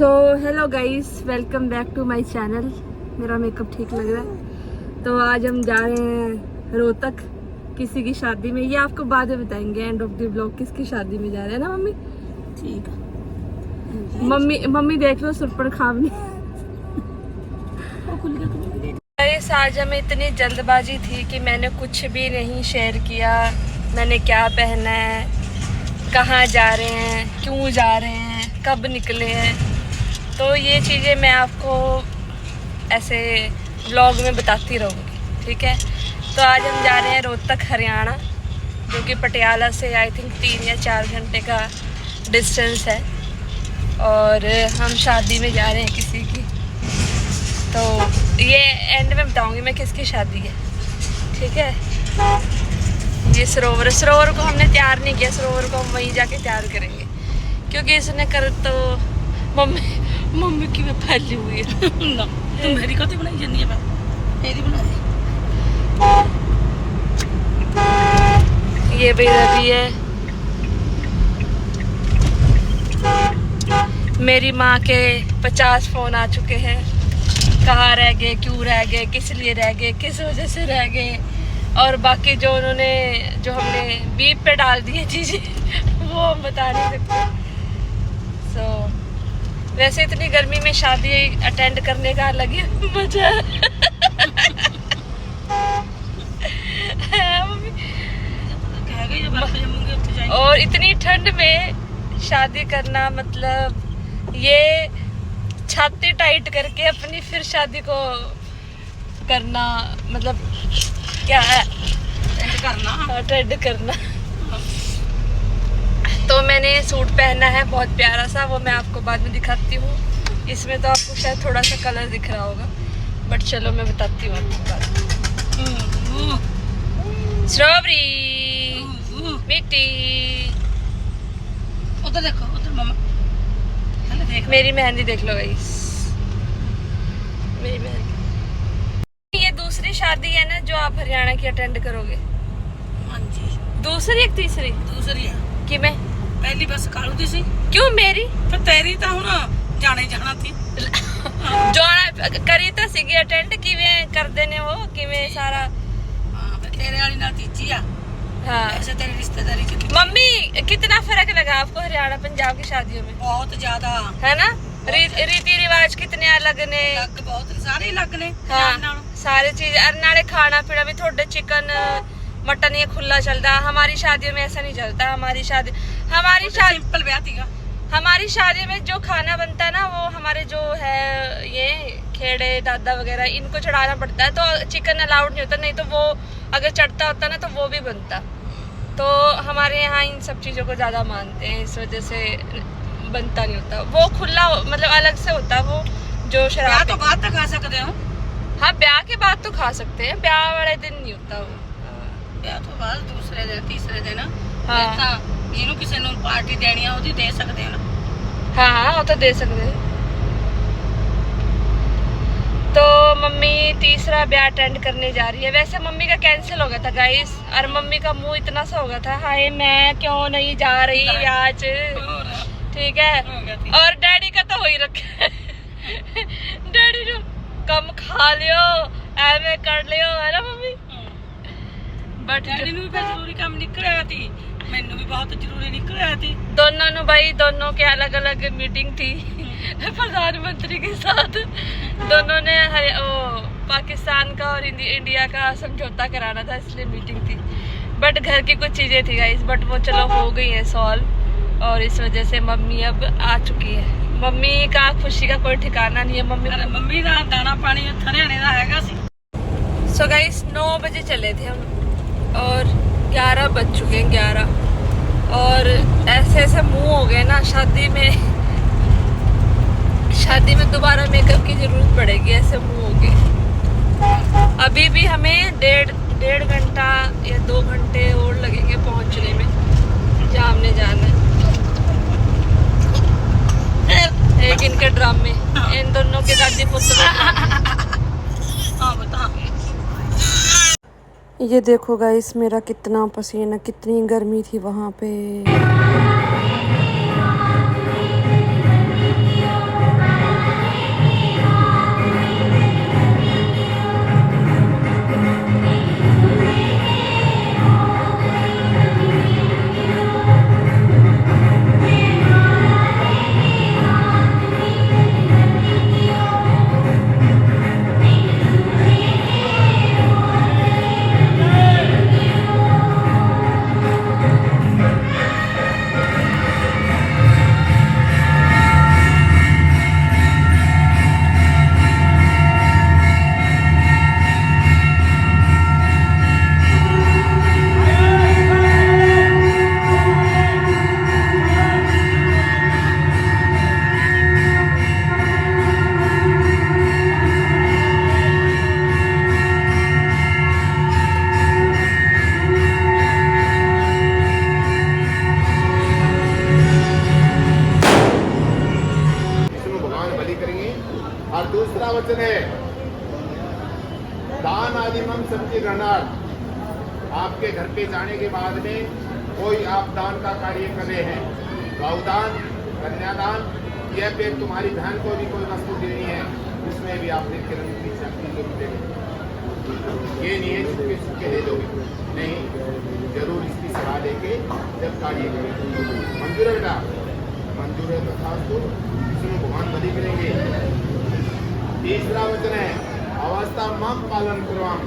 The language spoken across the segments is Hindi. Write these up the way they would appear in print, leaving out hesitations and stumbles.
So hello guys, welcome back to my channel. मेरा मेकअप ठीक लग रहा है तो आज हम जा रहे हैं रोहतक किसी की शादी में। ये आपको बाद में बताएंगे एंड ऑफ द ब्लॉग किसकी शादी में जा रहे हैं ना मम्मी। ठीक है मम्मी देख लो सुरपड़ खावनी। गाइस आज हमें इतनी जल्दबाजी थी कि मैंने कुछ भी नहीं शेयर किया। मैंने क्या पहना है, कहाँ जा रहे हैं, क्यों जा रहे हैं, कब निकले हैं, तो ये चीज़ें मैं आपको ऐसे व्लॉग में बताती रहूँगी, ठीक है। तो आज हम जा रहे हैं रोहतक हरियाणा, जो कि पटियाला से आई थिंक 3 या 4 घंटे का डिस्टेंस है। और हम शादी में जा रहे हैं किसी की, तो ये एंड में बताऊँगी मैं किसकी शादी है, ठीक है। ये सरोवर को हमने तैयार नहीं किया, सरोवर को हम वहीं जाके तैयार करेंगे, क्योंकि इसने कर तो मम्मी की मैं फैली हुई है ना तू मेरी कति बनाई जन्नी है मेरी बना दे। ये भी रवि है, मेरी माँ के 50 फोन आ चुके हैं। कहाँ रह गए, क्यों रह गए, किस लिए रह गए, किस वजह से रह गए, और बाकी जो हमने बीप पे डाल दिए चीज़ें वो हम बता नहीं सकते। वैसे इतनी गर्मी में शादी अटेंड करने का अलग ही मजा है। और इतनी ठंड में शादी करना मतलब ये छाती टाइट करके अपनी फिर शादी को करना, मतलब क्या है, ट्रेंड करना। तो मैंने सूट पहना है बहुत प्यारा सा, वो मैं आपको बाद में दिखाती हूँ। इसमें तो आपको शायद थोड़ा सा कलर दिख रहा होगा, बट चलो मैं बताती हूँ आपको बाद। स्ट्रॉबेरी मिट्टी, उधर देखो, उधर मामा देख, मेरी मेहंदी देख लो गाइस, मेरी मेहंदी। ये दूसरी शादी है ना जो आप हरियाणा की अटेंड करोगे? हाँ जी। दूसरी एक तीसरी? दूसरी है कि मैं पहली बस कालू दी सी। क्यों मेरी? फिर तेरी तो हुन जाना थी जाना करी तो सीगी अटेंड, किवें करदे ने वो, किवें सारा। हां तेरे वाली ना तीजी आ। हाँ ऐसे तेरी रिश्तेदारी की। मम्मी कितना फर्क लगा आपको हरियाणा पंजाब की शादियों में? बहुत ज्यादा है ना। रीति रिवाज कितने अलग ने, अलग बहुत सारे अलग ने। हाँ सारी चीज, नाले खाना पीना भी थोड़े चिकन मटन ये खुला चलता। हमारी शादियों में ऐसा नहीं चलता। हमारी शादी सिंपल ब्याह थी। हमारी शादी में जो खाना बनता है ना, वो हमारे जो है ये खेड़े दादा वगैरह इनको चढ़ाना पड़ता है, तो चिकन अलाउड नहीं होता। नहीं तो वो अगर चढ़ता होता ना तो वो भी बनता। तो हमारे यहाँ इन सब चीज़ों को ज़्यादा मानते हैं, इस वजह से बनता नहीं होता। वो खुला मतलब अलग से होता है, वो जो शराब तो बाद तक खा सकते हो। हाँ ब्याह के बाद तो खा सकते हैं, ब्याह वाले दिन नहीं होता वो। ब्याह तो बाद दूसरे दिन तीसरे दिन। हाँ ਜਿਹਨੂੰ ਕਿਸੇ ਨੂੰ ਪਾਰਟੀ ਦੇਣੀ ਆ ਉਹਦੀ ਦੇ ਸਕਦੇ ਆ ਨਾ। हाँ वो तो दे सकते हैं। तो मम्मी तीसरा ब्याह अटेंड करने जा रही है। वैसे मम्मी का कैंसिल हो गया था गाइस, और मम्मी का मुंह इतना सा हो गया था, हाय मैं क्यों नहीं जा रही आज, ठीक है। और डैडी का तो हो ही रखा है डैडी ने कम खा लियो एवं कर लियो, है ना मम्मी। बट डैडी ਨੂੰ भी जरूरी काम निकलिया थी, मैनू भी बहुत जरूरी निकलिया थी। दोनों ने भाई, दोनों के अलग अलग मीटिंग थी प्रधानमंत्री के साथ। दोनों ने पाकिस्तान का और इंडिया का समझौता कराना था, इसलिए मीटिंग थी। बट घर की कुछ चीज़ें थी गाइस, बट वो चलो हो गई है सॉल्व, और इस वजह से मम्मी अब आ चुकी है। मम्मी का खुशी का कोई ठिकाना नहीं है। मम्मी का दाना पानी हरियाणे का हैगा सी। सो गाइस 9 बजे चले थे हम और 11 बज चुके हैं, 11। और ऐसे मुंह हो गए ना, शादी में दोबारा मेकअप की जरूरत पड़ेगी, ऐसे मुंह हो गए। अभी भी हमें डेढ़ घंटा या 2 घंटे और लगेंगे पहुंचने में, जहाँ हमने जाना है। एक इनके ड्रामे, इन दोनों के दादी पुत्र। हाँ बता। ये देखो गाइस मेरा कितना पसीना, कितनी गर्मी थी वहाँ पे। दान आदि मम सबके ग्रहणार्थ आपके घर पे जाने के बाद में कोई आप दान का कार्य कर रहे हैं, गौदान, कन्यादान, या फिर तुम्हारी बहन को भी कोई वस्तु देनी है, उसमें भी आपने किरण की शक्ति जरूर देनी। ये नहीं है चुपके चुपके दे दोगे, नहीं, जरूर इसकी सलाह लेके जब कार्य करें। मंजूर है बेटा? मंजूर है तो खास तो इसमें भगवान बलि करेंगे। तीसरा वचन है अवस्था मम पालन करवाम।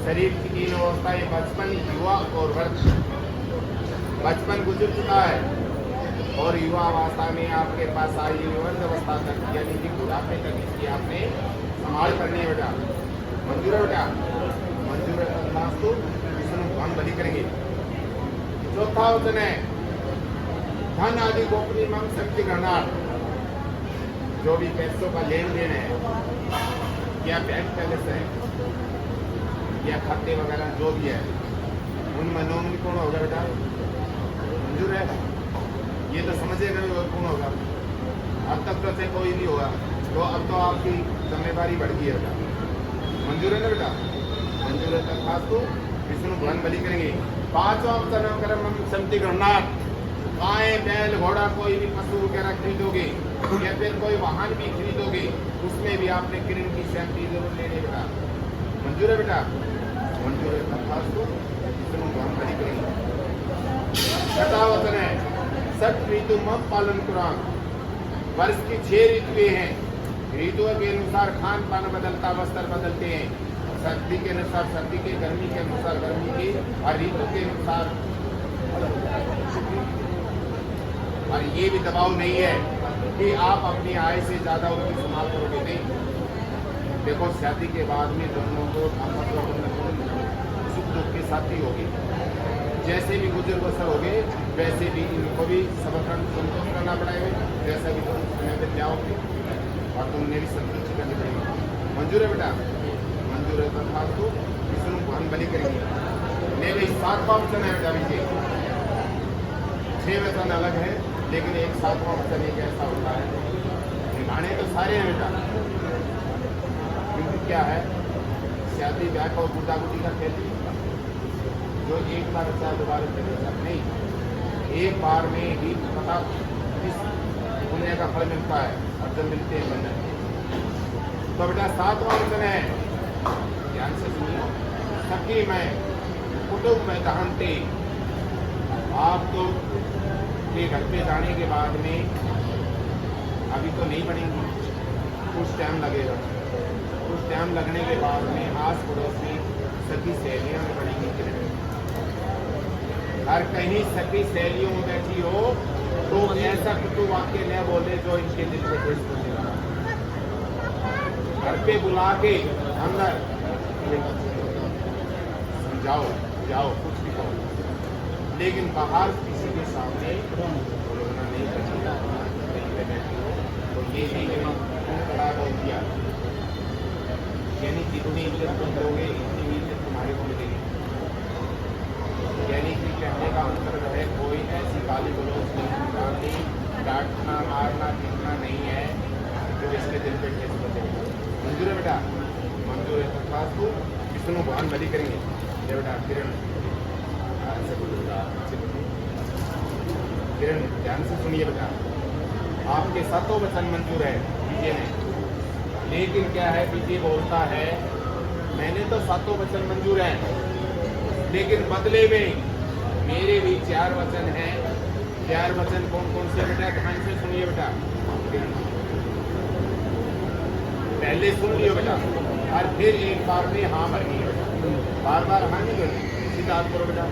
शरीर की तीन अवस्थाएं, बचपन, युवा और वृद्ध। बचपन गुजर चुका है और युवा अवस्था में आपके पास आई वृद्ध अवस्था तक यानी कि बुढ़ापे तक इसकी आपने संभाल करनी है बेटा। मंजूर है बेटा? मंजूर है तो इसमें भगवान बलि करेंगे। चौथा वचन है धन आदि गोपनीय मम शक्ति ग्रहणार्थ। जो भी पैसों का लेन देन है या बैंक बैलेंस है या खाते वगैरह जो भी है, उनमें नॉमिनी कौन होगा बेटा? मंजूर है? ये तो समझेगा और कौन होगा? अब तक तो से कोई नहीं होगा, तो अब तो आपकी जिम्मेदारी बढ़ गई है बेटा। मंजूर है ना बेटा? मंजूर है तो खास तो विष्णु भगवान बलि करेंगे। पांचवा कर्म सम्मति ग्रहणार्थ। गाय, बैल, घोड़ा, कोई भी पशु वगैरह खरीदोगे या फिर कोई वाहन भी खरीदोगे, उसमें भी आपने किरण की शक्ति जरूर लेने बेटा। मंजूर है बेटा? मंजूर है खास को विष्णु भगवान बलि करेंगे। छठा वचन है सठ ऋतु मम पालन कुरान। वर्ष की 6 ऋतुएं हैं, ऋतुओं के अनुसार खान पान बदलता, वस्त्र बदलते हैं। सर्दी के अनुसार सर्दी के, गर्मी के अनुसार गर्मी के, और ऋतु के अनुसार। और ये भी दबाव नहीं है कि आप अपनी आय से ज्यादा उनकी इस्तेमाल करोगे, नहीं। देखो शादी के बाद में दोनों को सुख दुख के साथी होगी, जैसे भी गुजर बसर हो गए वैसे भी इनको भी सबका संतोष करना पड़ेगा, जैसा भी तुम समय पर जाओगे और तुमने भी संतुष्टि करनी पड़ेगी। मंजूर है बेटा? मंजूर है तो खास को विष्णु भगवान बलि करेंगे। नहीं भाई, 7वां वचन है बेटा विजय। 6 वचन अलग है लेकिन एक 7वां वचन एक ऐसा होता है, निभाने तो सारे हैं बेटा, क्योंकि क्या है शादी ब्याह और गुड्डा गुड्डी का खेल जो एक बार अच्छा दोबारा नहीं, एक बार में ही पता इस पुण्य का फल मिलता है और जब मिलते हैं बंधन। तो बेटा 7वां वचन है, ध्यान से सुनिए। सखी मैं कुटुंब में दहनते। आप तो के घर पे जाने के बाद में अभी तो नहीं बनेंगी, कुछ टाइम लगेगा। कुछ टाइम लगने के बाद में आस पड़ोस में सखी सहेलियां में बनेंगी। हर कहीं सखी सहेलियों में बैठी हो तो ऐसा कुछ वाक्य न बोले जो इनके दिल में ठेस पहुंचेगा। घर पे बुला के अंदर समझाओ, जाओ, कुछ भी कहो, लेकिन बाहर किसी के सामने बोलना नहीं करना। तो ये नहीं खड़ा बोल दिया, यानी जितनी इज्जत तुम दोगे इतनी इज्जत तुम्हारे को मिलेगी। यानी कि कहने का मतलब है कोई ऐसी गाली गलौज नहीं, डांटना, मारना, पीटना नहीं है जो इसके दिल पे ठेस पहुंचेगा। मंजूर है बेटा? मंजूर है तो खास को विष्णु भगवान बलि करेंगे। ये बेटा किरण किरण ध्यान से सुनिए बेटा, आपके 7 वचन मंजूर है विजय ने, लेकिन क्या है विजय बोलता है मैंने तो 7 वचन मंजूर है, लेकिन बदले में मेरे भी 4 वचन हैं। 4 वचन कौन कौन से बेटा? ध्यान से सुनिए बेटा, पहले सुन लियो बेटा और फिर एक बार में हाँ भरनी है बेटा, बार बार हाँ नहीं करनी, सीधा हाथ करो बेटा।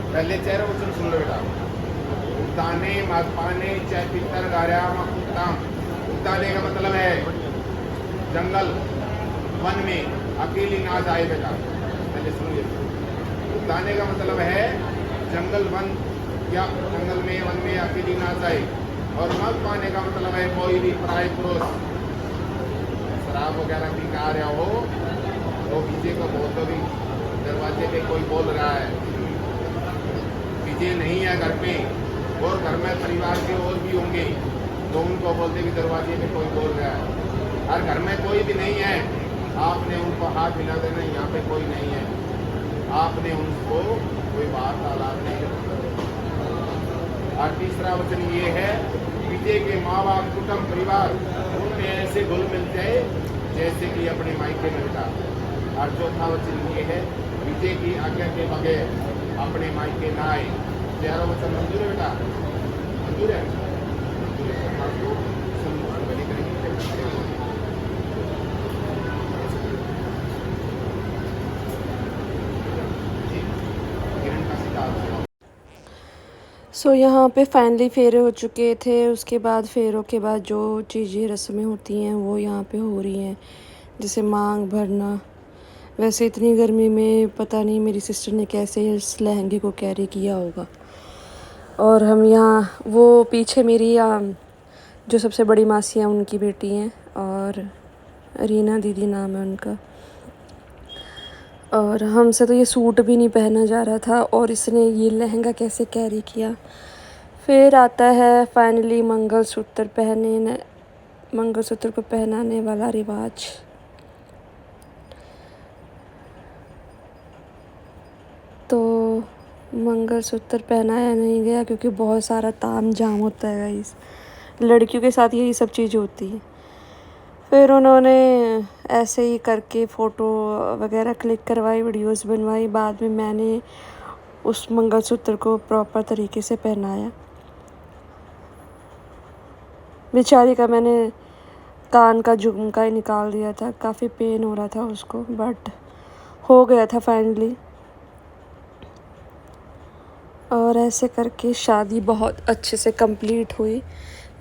पहले 4 वचन सुन लो बेटा। उताने मदपाने चाहे पितर गार्याम उत्तम। उताने का मतलब है जंगल वन में अकेली ना जाए बेटा, पहले सुन लीजिए। उताने का मतलब है जंगल वन या जंगल में वन में अकेली ना जाए, और मद पाने का मतलब है कोई भी पराय पुरुष शराब वगैरह पी के आ रहा हो तो विजय को बोल दो भी दरवाजे पे कोई बोल रहा है, विजय नहीं है घर पे और घर में परिवार के और भी होंगे तो उनको बोलते कि दरवाजे पे कोई बोल रहा है, और घर में कोई भी नहीं है, आपने उनको हाथ मिला देना, यहाँ पे कोई नहीं है, आपने उनको कोई वार्तालाप नहीं करना। और तीसरा वचन ये है, विजय के माँ बाप, कुटुंब, परिवार उनमें ऐसे घुल मिलते हैं जैसे कि अपने मायके में मिलता। और चौथा वचन ये है, विजय की आज्ञा के बगैर अपने मायके ना आए। चारों वचन मंजूर है बेटा? मंजूर है? मंजूर है। आपको सम्मान बनी करेंगे। सो यहाँ पे फाइनली फेरे हो चुके थे। उसके बाद फेरों के बाद जो चीज़ें रस्में होती हैं वो यहाँ पे हो रही हैं, जैसे मांग भरना। वैसे इतनी गर्मी में पता नहीं मेरी सिस्टर ने कैसे इस लहंगे को कैरी किया होगा। और हम यहाँ, वो पीछे मेरी जो सबसे बड़ी मासी हैं उनकी बेटी हैं, और रीना दीदी नाम है उनका। और हमसे तो ये सूट भी नहीं पहना जा रहा था, और इसने ये लहंगा कैसे कैरी किया। फिर आता है फाइनली मंगलसूत्र को पहनाने वाला रिवाज। तो मंगलसूत्र पहनाया नहीं गया क्योंकि बहुत सारा ताम झाम होता है गाइस, लड़कियों के साथ यही सब चीज़ होती है। फिर उन्होंने ऐसे ही करके फ़ोटो वगैरह क्लिक करवाई, वीडियोस बनवाई। बाद में मैंने उस मंगलसूत्र को प्रॉपर तरीके से पहनाया। बेचारी का मैंने कान का झुमका ही निकाल दिया था, काफ़ी पेन हो रहा था उसको, बट हो गया था फाइनली। और ऐसे करके शादी बहुत अच्छे से कंप्लीट हुई।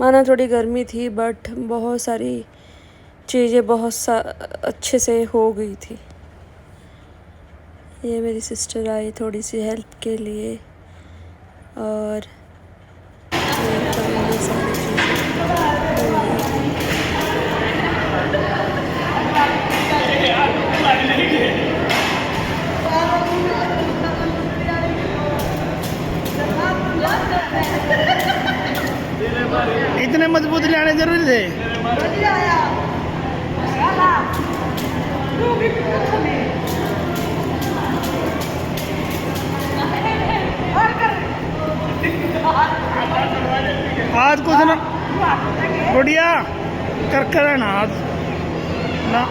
माना थोड़ी गर्मी थी, बट बहुत सारी चीज़ें अच्छे से हो गई थी। ये मेरी सिस्टर आई थोड़ी सी हेल्प के लिए, और ये सारी चीज़ें हो गई थी। इतने मजबूत लाने जरूरी थे। आज कुछ ना गुड़िया कर है ना आज ना।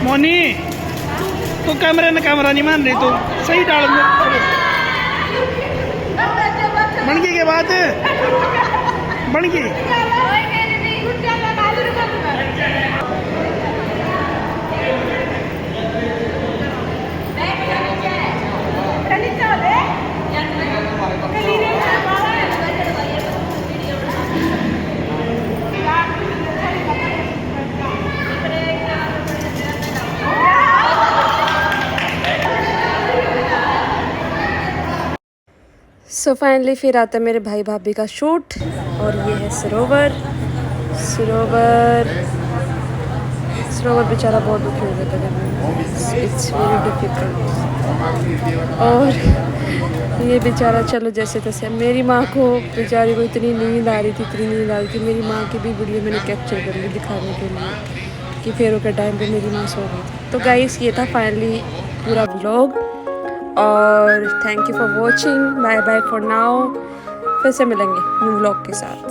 मोनी तो कैमरा नहीं मान रही, तो सही डाल बन गई के बाद बन गई। सो फाइनली फिर आता है मेरे भाई भाभी का शूट, और ये है सरोवर बेचारा बहुत दुखी हो गया था जब इट्स वेरी डिफिकल्ट। और ये बेचारा चलो जैसे तैसे, मेरी माँ को बेचारी को इतनी नींद आ रही थी। मेरी माँ की भी वीडियो मैंने कैप्चर कर ली दिखाने के लिए कि फेरों के टाइम पे मेरी माँ सो गई थी। तो गाइस ये था फाइनली पूरा व्लॉग, और thank you for watching. Bye bye for now. फिर से मिलेंगे न्यू व्लॉग के साथ।